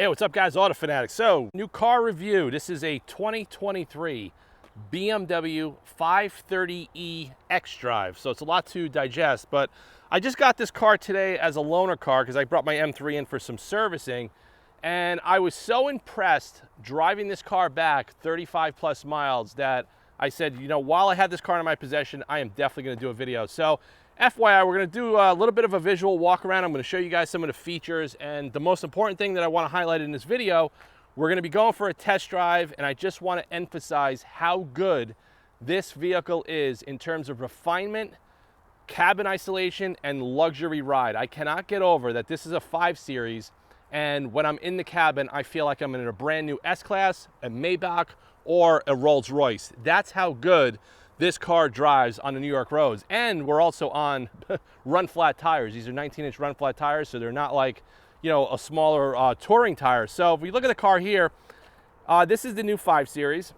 Hey, what's up guys, Auto Fanatics. So, new car review. This is a 2023 BMW 530E xDrive. So it's a lot to digest, but I just got this car today as a loaner car because I brought my M3 in for some servicing. And I was so impressed driving this car back 35 plus miles that I said, you know, while I have this car in my possession, I am definitely gonna do a video. So FYI, we're gonna do a little bit of a visual walk around. I'm gonna show you guys some of the features, and the most important thing that I wanna highlight in this video, we're gonna be going for a test drive, and I just wanna emphasize how good this vehicle is in terms of refinement, cabin isolation, and luxury ride. I cannot get over that this is a 5 Series, and when I'm in the cabin, I feel like I'm in a brand new S-Class, a Maybach, or a Rolls Royce. That's how good this car drives on the New York roads. And we're also on run flat tires. These are 19-inch run flat tires, so they're not like, you know, a smaller touring tire. So if we look at the car here, this is the new 5 Series.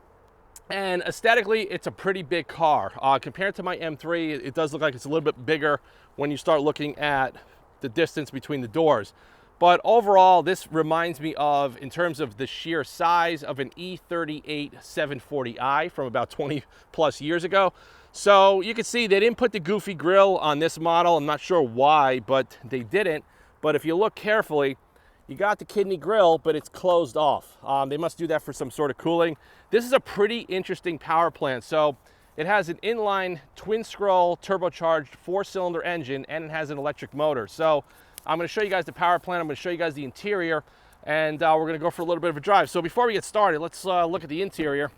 And aesthetically, it's a pretty big car. Compared to my M3, it does look like it's a little bit bigger when you start looking at the distance between the doors. But overall, this reminds me of, in terms of the sheer size, of an E38 740i from about 20 plus years ago. So you can see they didn't put the goofy grille on this model. I'm not sure why, but they didn't. But if you look carefully, you got the kidney grille, but it's closed off. They must do that for some sort of cooling. This is a pretty interesting power plant. So it has an inline twin scroll turbocharged 4-cylinder engine, and it has an electric motor. So I'm gonna show you guys the power plant, I'm gonna show you guys the interior, and we're gonna go for a little bit of a drive. So before we get started, let's look at the interior.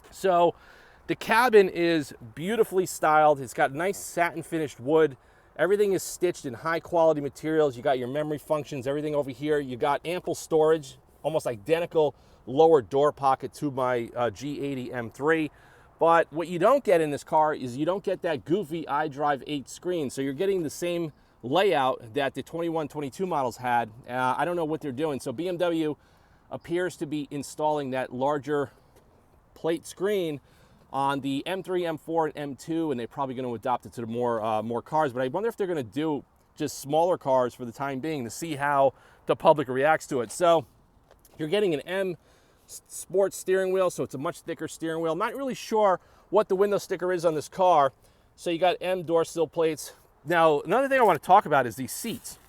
So the cabin is beautifully styled. It's got nice satin finished wood. Everything is stitched in high quality materials. You got your memory functions, everything over here. You got ample storage, almost identical lower door pocket to my G80 M3. But what you don't get in this car is you don't get that goofy iDrive 8 screen. So you're getting the same layout that the 21, 22 models had. I don't know what they're doing. So BMW appears to be installing that larger plate screen on the M3, M4, and M2, and they're probably going to adopt it to the more cars. But I wonder if they're going to do just smaller cars for the time being to see how the public reacts to it. So you're getting an M Sport steering wheel, so it's a much thicker steering wheel. I'm not really sure what the window sticker is on this car. So you got M door sill plates. Now, another thing I want to talk about is these seats.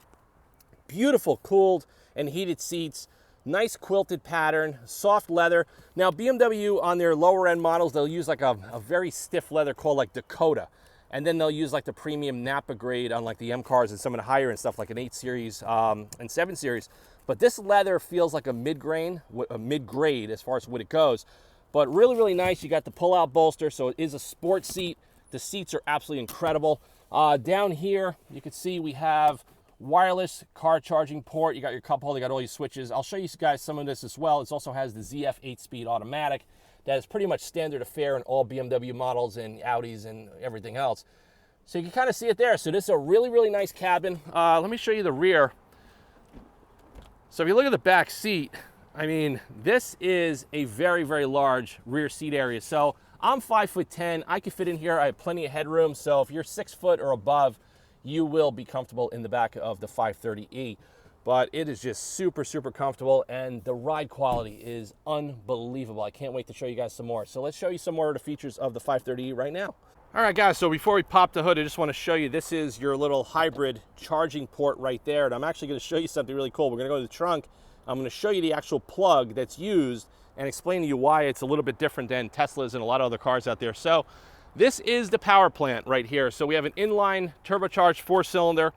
Beautiful cooled and heated seats, nice quilted pattern, soft leather. Now, BMW on their lower end models, they'll use like a very stiff leather called like Dakota. And then they'll use like the premium Napa grade on like the M cars and some of the higher end stuff like an 8 Series and 7 Series. But this leather feels like a mid-grade as far as what it goes. But really, really nice. You got the pull-out bolster, so it is a sport seat. The seats are absolutely incredible. Down here, you can see we have wireless car charging port. You got your cup holder, you got all your switches. I'll show you guys some of this as well. It also has the ZF 8-speed automatic. That is pretty much standard affair in all BMW models and Audis and everything else. So you can kind of see it there. So this is a really, really nice cabin. Let me show you the rear. So if you look at the back seat, I mean, this is a very, very large rear seat area. So I'm 5'10", I can fit in here, I have plenty of headroom, so if you're 6 foot or above, you will be comfortable in the back of the 530E. But it is just super, super comfortable, and the ride quality is unbelievable. I can't wait to show you guys some more. So let's show you some more of the features of the 530E right now. All right, guys, so before we pop the hood, I just want to show you, this is your little hybrid charging port right there, and I'm actually going to show you something really cool. We're going to go to the trunk. I'm going to show you the actual plug that's used and explain to you why it's a little bit different than Teslas and a lot of other cars out there. So this is the power plant right here. So we have an inline turbocharged 4-cylinder,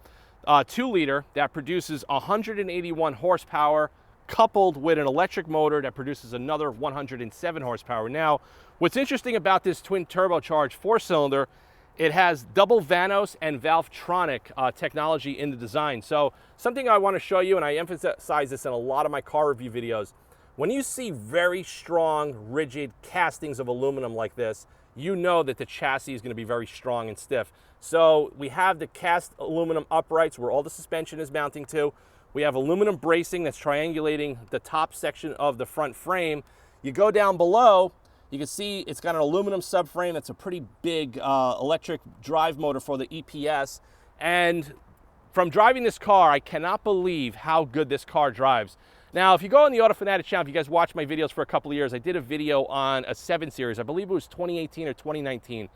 2-liter that produces 181 horsepower, coupled with an electric motor that produces another 107 horsepower. Now, what's interesting about this twin turbocharged 4-cylinder, it has double Vanos and Valvetronic technology in the design. So something I want to show you, and I emphasize this in a lot of my car review videos, when you see very strong, rigid castings of aluminum like this, you know that the chassis is going to be very strong and stiff. So we have the cast aluminum uprights where all the suspension is mounting to. We have aluminum bracing that's triangulating the top section of the front frame. You go down below, you can see it's got an aluminum subframe. That's a pretty big electric drive motor for the EPS. And from driving this car, I cannot believe how good this car drives. Now, if you go on the Auto Fanatic channel, if you guys watch my videos for a couple of years, I did a video on a 7 Series. I believe it was 2018 or 2019.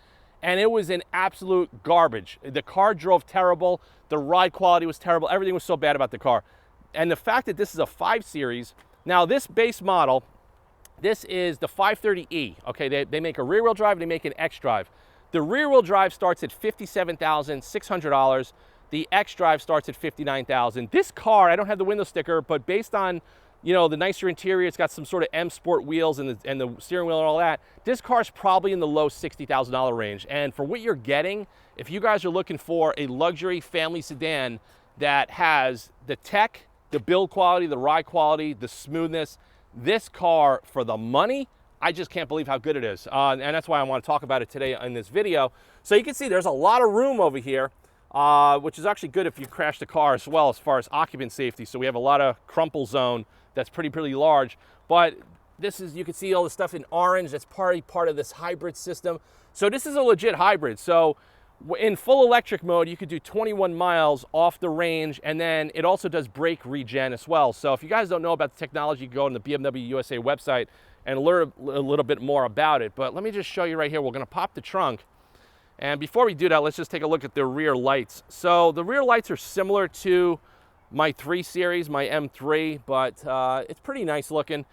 And it was an absolute garbage. The car drove terrible. The ride quality was terrible. Everything was so bad about the car. And the fact that this is a 5 Series, now this base model, this is the 530E. Okay, they make a rear-wheel drive, they make an xDrive. The rear-wheel drive starts at $57,600. The xDrive starts at $59,000. This car, I don't have the window sticker, but based on, you know, the nicer interior, it's got some sort of M Sport wheels and the steering wheel and all that. This car's probably in the low $60,000 range. And for what you're getting, if you guys are looking for a luxury family sedan that has the tech, the build quality, the ride quality, the smoothness, this car for the money, I just can't believe how good it is. And that's why I want to talk about it today in this video. So you can see there's a lot of room over here. Which is actually good if you crash the car as well as far as occupant safety. So we have a lot of crumple zone that's pretty large. But this is, you can see all the stuff in orange. That's part of this hybrid system. So this is a legit hybrid. So in full electric mode, you could do 21 miles off the range, and then it also does brake regen as well. So if you guys don't know about the technology, you can go on the BMW USA website and learn a little bit more about it. But let me just show you right here. We're gonna pop the trunk. And before we do that, let's just take a look at the rear lights. So the rear lights are similar to my 3 Series, my M3, but it's pretty nice looking.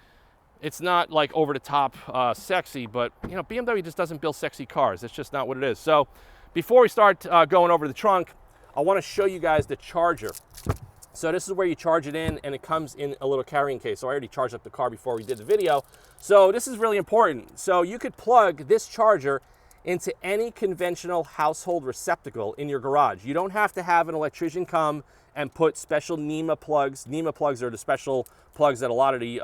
It's not like over the top sexy, but you know, BMW just doesn't build sexy cars. That's just not what it is. So before we start going over the trunk, I want to show you guys the charger. So this is where you charge it in, and it comes in a little carrying case. So I already charged up the car before we did the video. So this is really important. So you could plug this charger into any conventional household receptacle in your garage. You don't have to have an electrician come and put special NEMA plugs. NEMA plugs are the special plugs that a lot of the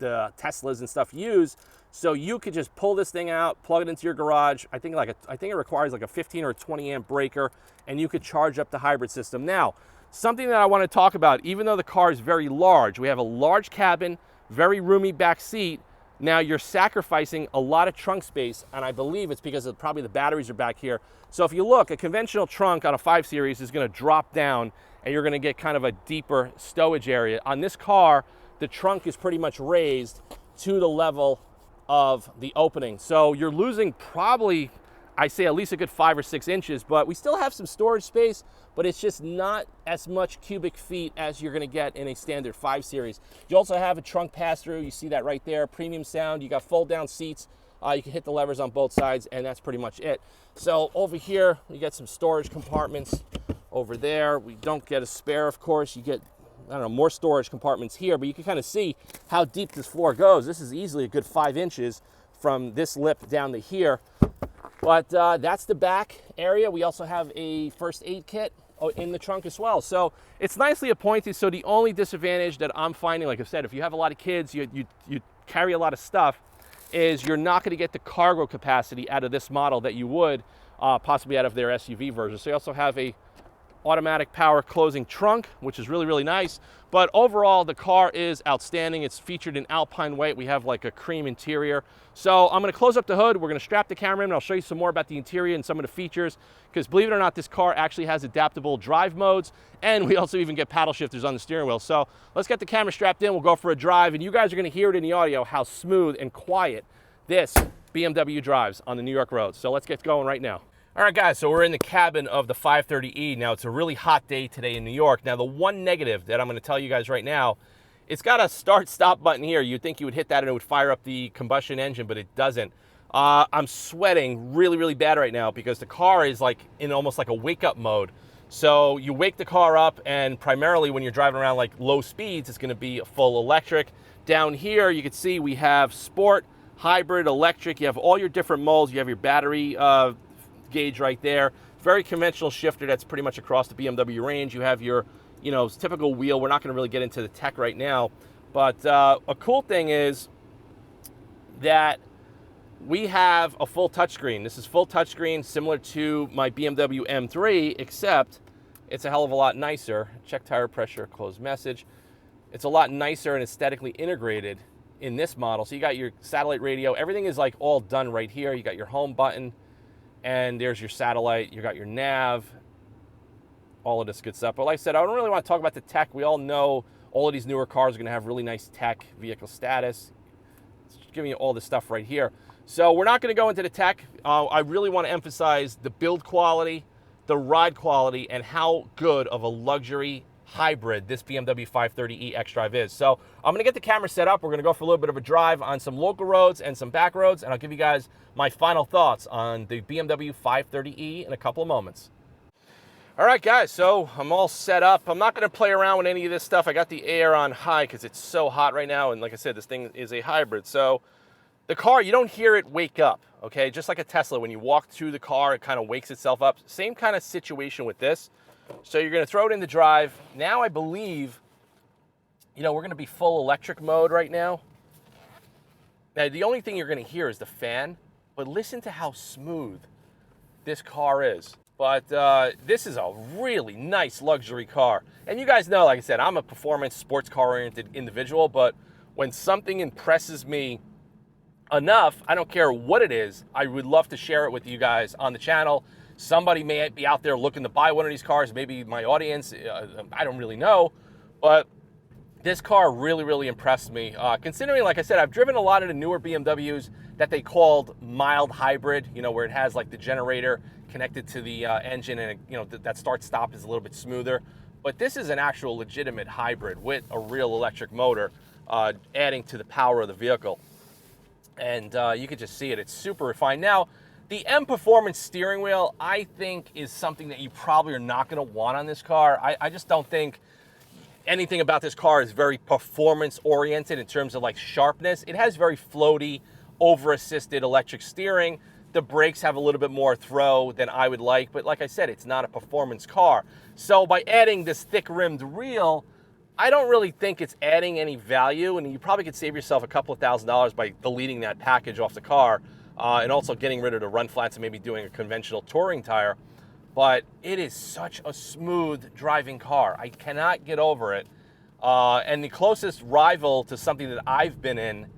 Teslas and stuff use. So you could just pull this thing out, plug it into your garage. I think it requires like a 15 or 20 amp breaker, and you could charge up the hybrid system. Now, something that I want to talk about, even though the car is very large, we have a large cabin, very roomy back seat. Now you're sacrificing a lot of trunk space, and I believe it's because of probably the batteries are back here. So if you look, a conventional trunk on a 5 Series is going to drop down, and you're going to get kind of a deeper stowage area. On this car, the trunk is pretty much raised to the level of the opening. So you're losing probably, I say, at least a good 5 or 6 inches, but we still have some storage space, but it's just not as much cubic feet as you're gonna get in a standard 5 Series. You also have a trunk pass-through. You see that right there, premium sound. You got fold-down seats. You can hit the levers on both sides, and that's pretty much it. So over here, you get some storage compartments. Over there, we don't get a spare, of course. You get, I don't know, more storage compartments here, but you can kind of see how deep this floor goes. This is easily a good 5 inches from this lip down to here. But that's the back area. We also have a first aid kit in the trunk as well. So it's nicely appointed. So the only disadvantage that I'm finding, like I said, if you have a lot of kids, you carry a lot of stuff, is you're not going to get the cargo capacity out of this model that you would possibly out of their SUV version. So you also have a automatic power closing trunk, which is really nice. But overall, the car is outstanding. It's featured in Alpine white. We have like a cream interior. So I'm going to close up the hood. We're going to strap the camera in, and I'll show you some more about the interior and some of the features, because believe it or not, this car actually has adaptable drive modes, and we also even get paddle shifters on the steering wheel. So let's get the camera strapped in. We'll go for a drive, and you guys are going to hear it in the audio how smooth and quiet this BMW drives on the New York roads. So let's get going right now. All right, guys, so we're in the cabin of the 530E. Now, it's a really hot day today in New York. Now, the one negative that I'm going to tell you guys right now, it's got a start-stop button here. You'd think you would hit that and it would fire up the combustion engine, but it doesn't. I'm sweating really bad right now because the car is like in almost like a wake-up mode. So you wake the car up, and primarily when you're driving around like low speeds, it's going to be full electric. Down here, you can see we have sport, hybrid, electric. You have all your different modes. You have your battery gauge right there. Very conventional shifter that's pretty much across the BMW range. You have your, you know, typical wheel. We're not going to really get into the tech right now, but a cool thing is that we have a full touchscreen. This is full touchscreen, similar to my BMW M3, except it's a hell of a lot nicer. Check tire pressure, close message. It's a lot nicer and aesthetically integrated in this model. So you got your satellite radio. Everything is like all done right here. You got your home button, and there's your satellite. You got your nav, all of this good stuff. But like I said, I don't really want to talk about the tech. We all know All of these newer cars are going to have really nice tech, vehicle status. It's giving you all this stuff right here. So we're not going to go into the tech. I really want to emphasize the build quality, the ride quality, and how good of a luxury hybrid this BMW 530e xDrive is. So I'm going to get the camera set up. We're going to go for a little bit of a drive on some local roads and some back roads, and I'll give you guys my final thoughts on the BMW 530e in a couple of moments. All right, guys, so I'm all set up. I'm not going to play around with any of this stuff. I got the air on high because it's so hot right now, and like I said, this thing is a hybrid. So the car, you don't hear it wake up, okay? Just like a Tesla, when you walk through the car, it kind of wakes itself up. Same kind of situation with this. So you're going to throw it into drive. Now I believe, you know, we're going to be full electric mode right now. Now, the only thing you're going to hear is the fan, but listen to how smooth this car is. But this is a really nice luxury car. And you guys know, like I said, I'm a performance sports car-oriented individual, but when something impresses me enough, I don't care what it is, I would love to share it with you guys on the channel. Somebody may be out there looking to buy one of these cars, maybe my audience, I don't really know, but this car really, really impressed me. Considering, like I said, I've driven a lot of the newer BMWs that they called mild hybrid, you know, where it has like the generator connected to the engine, and you know, that start-stop is a little bit smoother. But this is an actual legitimate hybrid with a real electric motor, adding to the power of the vehicle. And you can just see it, it's super refined. Now, the M Performance steering wheel, I think, is something that you probably are not going to want on this car. I just don't think anything about this car is very performance-oriented in terms of like sharpness. It has very floaty, over-assisted electric steering. The brakes have a little bit more throw than I would like, but like I said, it's not a performance car. So by adding this thick-rimmed wheel, I don't really think it's adding any value, and you probably could save yourself a couple of $1,000s by deleting that package off the car, and also getting rid of the run flats and maybe doing a conventional touring tire. But it is such a smooth driving car. I cannot get over it. And the closest rival to something that I've been in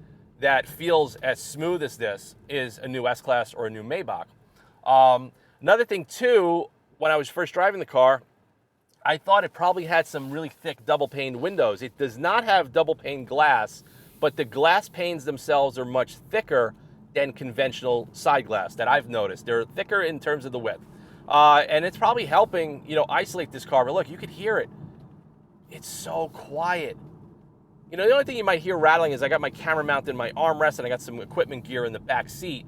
that feels as smooth as this is a new S-Class or a new Maybach. Another thing too, when I was first driving the car, I thought it probably had some really thick double-paned windows. It does not have double-pane glass, but the glass panes themselves are much thicker than conventional side glass that I've noticed. They're thicker in terms of the width. And it's probably helping, you know, isolate this car. But look, you could hear it. It's so quiet. You know, the only thing you might hear rattling is I got my camera mounted in my armrest and I got some equipment gear in the back seat.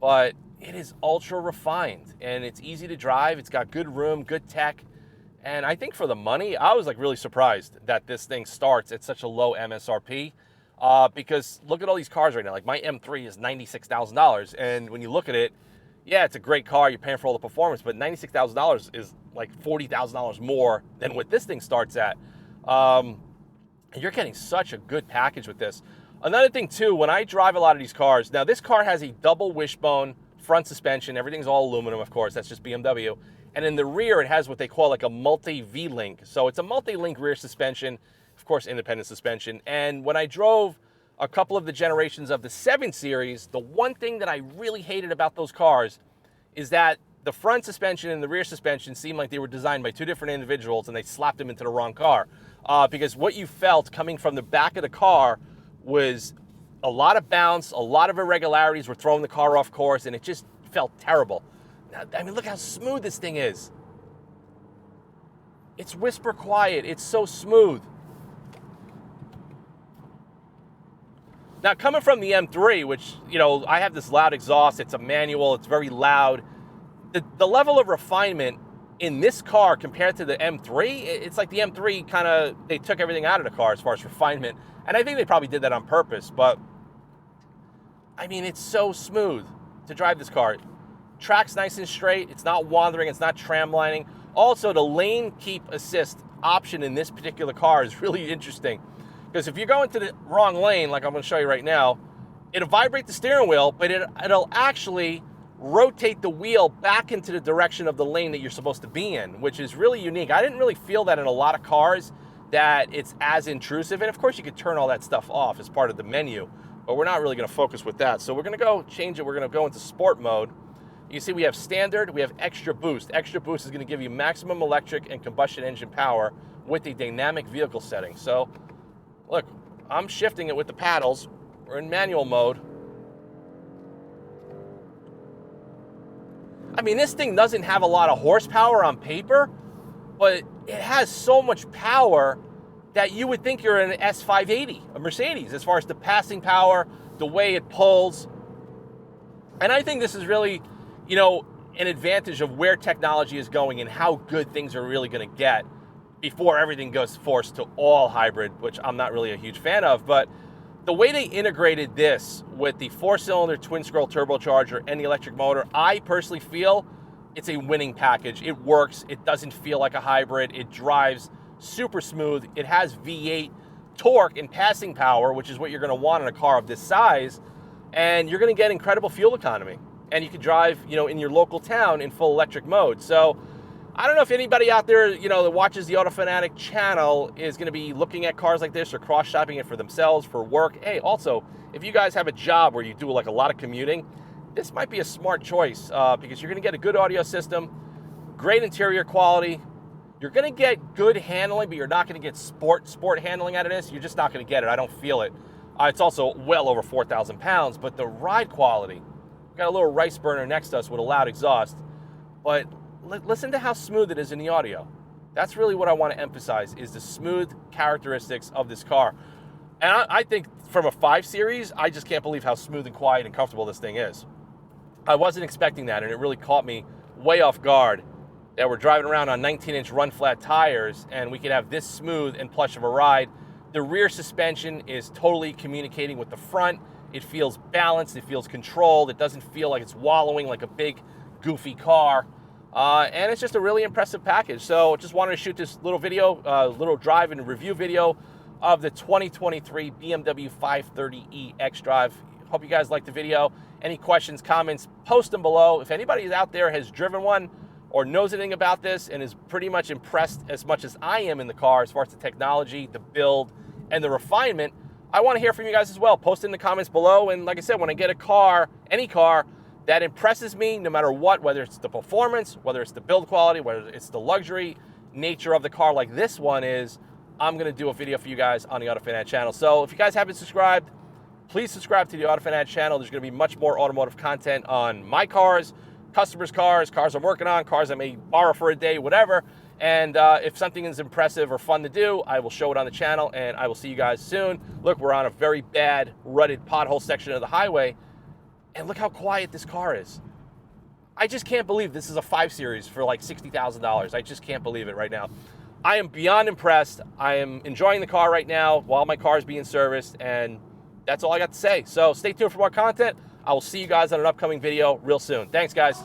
But it is ultra refined and it's easy to drive. It's got good room, good tech. And I think for the money, I was like really surprised that this thing starts at such a low MSRP. Because look at all these cars right now. Like my M3 is $96,000. And when you look at it, yeah, it's a great car. You're paying for all the performance, but $96,000 is like $40,000 more than what this thing starts at. And you're getting such a good package with this. Another thing too, when I drive a lot of these cars, now this car has a double wishbone front suspension. Everything's all aluminum, of course. That's just BMW. And in the rear, it has what they call like a multi-V-link. So it's a multi-link rear suspension, of course, independent suspension. And when I drove a couple of the generations of the 7 Series, the one thing that I really hated about those cars is that the front suspension and the rear suspension seemed like they were designed by two different individuals and they slapped them into the wrong car. Because what you felt coming from the back of the car was a lot of bounce, a lot of irregularities were throwing the car off course, and it just felt terrible. Now, I mean, look how smooth this thing is. It's whisper quiet. It's so smooth. Now, coming from the M3, which, you know, I have this loud exhaust. It's a manual. It's very loud. The level of refinement in this car compared to the M3, it's like the M3 kind of, they took everything out of the car as far as refinement. And I think they probably did that on purpose. But, I mean, it's so smooth to drive this car. Track's nice and straight. It's not wandering. It's not tramlining. Also, the lane keep assist option in this particular car is really interesting. Because if you go into the wrong lane, like I'm going to show you right now, it'll vibrate the steering wheel, but it'll actually rotate the wheel back into the direction of the lane that you're supposed to be in, which is really unique. I didn't really feel that in a lot of cars, that it's as intrusive. And of course, you could turn all that stuff off as part of the menu, but we're not really going to focus with that. So we're going to go change it. We're going to go into sport mode. You see we have standard, we have extra boost. Extra boost is going to give you maximum electric and combustion engine power with the dynamic vehicle setting. So look, I'm shifting it with the paddles. We're in manual mode. I mean, this thing doesn't have a lot of horsepower on paper, but it has so much power that you would think you're in an S580, a Mercedes, as far as the passing power, the way it pulls. And I think this is really, you know, an advantage of where technology is going and how good things are really going to get before everything goes forced to all hybrid, which I'm not really a huge fan of. But the way they integrated this with the 4-cylinder twin-scroll turbocharger and the electric motor, I personally feel it's a winning package. It works. It doesn't feel like a hybrid. It drives super smooth. It has V8 torque and passing power, which is what you're going to want in a car of this size. And you're going to get incredible fuel economy. And you can drive, you know, in your local town in full electric mode. So I don't know if anybody out there, you know, that watches the Auto Fanatic channel is going to be looking at cars like this or cross-shopping it for themselves, for work. Hey, also, if you guys have a job where you do like a lot of commuting, this might be a smart choice because you're going to get a good audio system, great interior quality. You're going to get good handling, but you're not going to get sport handling out of this. You're just not going to get it. I don't feel it. It's also well over 4,000 pounds, but the ride quality, we've got a little rice burner next to us with a loud exhaust, but listen to how smooth it is in the audio. That's really what I want to emphasize, is the smooth characteristics of this car. And I think from a 5 Series, I just can't believe how smooth and quiet and comfortable this thing is. I wasn't expecting that, and it really caught me way off guard that we're driving around on 19-inch run-flat tires, and we can have this smooth and plush of a ride. The rear suspension is totally communicating with the front. It feels balanced. It feels controlled. It doesn't feel like it's wallowing like a big, goofy car. And it's just a really impressive package. So just wanted to shoot this little video, little drive and review video of the 2023 BMW 530E xDrive. Hope you guys liked the video. Any questions, comments, post them below. If anybody out there has driven one or knows anything about this and is pretty much impressed as much as I am in the car as far as the technology, the build, and the refinement, I want to hear from you guys as well. Post in the comments below. And like I said, when I get a car, any car that impresses me, no matter what, whether it's the performance, whether it's the build quality, whether it's the luxury nature of the car like this one is, I'm going to do a video for you guys on the Auto Fanatic channel. So if you guys haven't subscribed, please subscribe to the Auto Fanatic channel. There's going to be much more automotive content on my cars, customers' cars, cars I'm working on, cars I may borrow for a day, whatever. And if something is impressive or fun to do, I will show it on the channel, and I will see you guys soon. Look, we're on a very bad, rutted pothole section of the highway, and look how quiet this car is. I just can't believe this is a 5 Series for like $60,000. I just can't believe it right now. I am beyond impressed. I am enjoying the car right now while my car is being serviced, and that's all I got to say. So stay tuned for more content. I will see you guys on an upcoming video real soon. Thanks, guys.